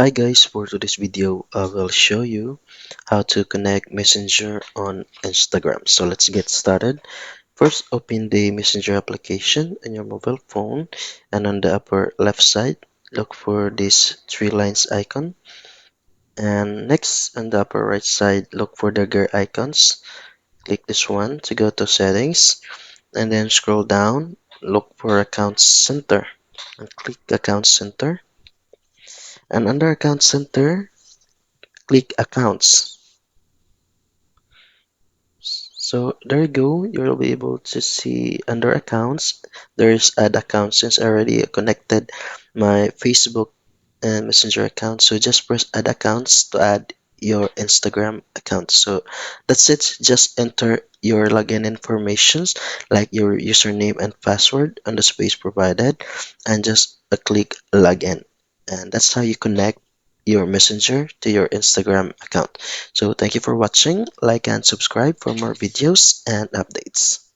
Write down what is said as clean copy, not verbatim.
Hi guys, for today's video, I will show you how to connect Messenger on Instagram. So let's get started. First, open the Messenger application on your mobile phone, and on the upper left side, look for this three lines icon. And next, on the upper right side, look for the gear icons. Click this one to go to settings, and then scroll down, look for Account Center, and click Account Center. And under Account Center, click Accounts. So there you go. You'll be able to see under accounts, there's add account since I already connected my Facebook and Messenger account. So just press add accounts to add your Instagram account. So that's it. Just enter your login informations like your username and password on the space provided and just click login. And that's how you connect your Messenger to your Instagram account. So thank you for watching. Like and subscribe for more videos and updates.